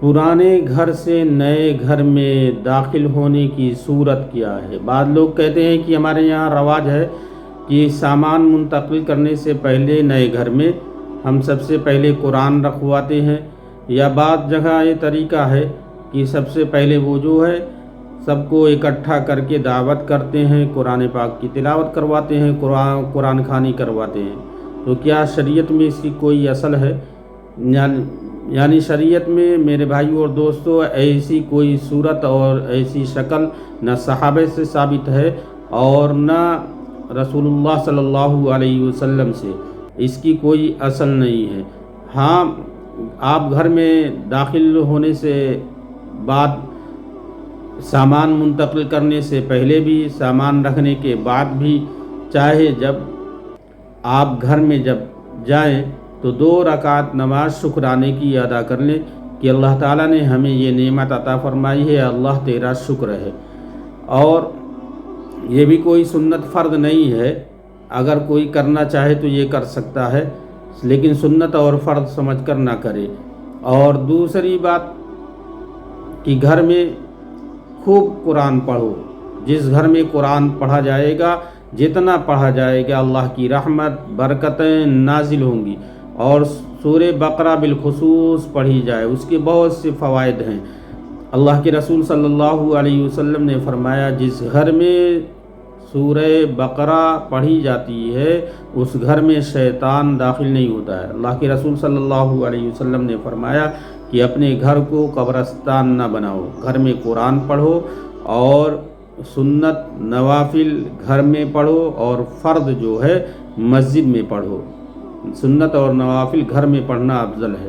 پرانے گھر سے نئے گھر میں داخل ہونے کی صورت کیا ہے؟ بعض لوگ کہتے ہیں کہ ہمارے یہاں رواج ہے کہ سامان منتقل کرنے سے پہلے نئے گھر میں ہم سب سے پہلے قرآن رکھواتے ہیں، یا بعض جگہ یہ طریقہ ہے کہ سب سے پہلے وہ جو ہے سب کو اکٹھا کر کے دعوت کرتے ہیں، قرآن پاک کی تلاوت کرواتے ہیں، قرآن خوانی کرواتے ہیں۔ تو کیا شریعت میں اس کی کوئی اصل ہے؟ یعنی شریعت میں میرے بھائیو اور دوستو ایسی کوئی صورت اور ایسی شکل نہ صحابہ سے ثابت ہے اور نہ رسول اللہ صلی اللہ علیہ وسلم سے، اس کی کوئی اصل نہیں ہے۔ ہاں، آپ گھر میں داخل ہونے سے بعد، سامان منتقل کرنے سے پہلے بھی، سامان رکھنے کے بعد بھی، چاہے جب آپ گھر میں جب جائیں تو 2 رکعت نماز شکرانے کی ادا کر لیں کہ اللہ تعالیٰ نے ہمیں یہ نعمت عطا فرمائی ہے، اللہ تیرا شکر ہے۔ اور یہ بھی کوئی سنت فرض نہیں ہے، اگر کوئی کرنا چاہے تو یہ کر سکتا ہے، لیکن سنت اور فرض سمجھ کر نہ کرے۔ اور دوسری بات کہ گھر میں خوب قرآن پڑھو۔ جس گھر میں قرآن پڑھا جائے گا، جتنا پڑھا جائے گا، اللہ کی رحمت برکتیں نازل ہوں گی۔ اور سورہ بقرہ بالخصوص پڑھی جائے، اس کے بہت سے فوائد ہیں۔ اللہ کے رسول صلی اللہ علیہ وسلم نے فرمایا، جس گھر میں سورہ بقرہ پڑھی جاتی ہے اس گھر میں شیطان داخل نہیں ہوتا ہے۔ اللہ کے رسول صلی اللہ علیہ وسلم نے فرمایا کہ اپنے گھر کو قبرستان نہ بناؤ، گھر میں قرآن پڑھو، اور سنت نوافل گھر میں پڑھو، اور فرض جو ہے مسجد میں پڑھو۔ سنت اور نوافل گھر میں پڑھنا افضل ہے۔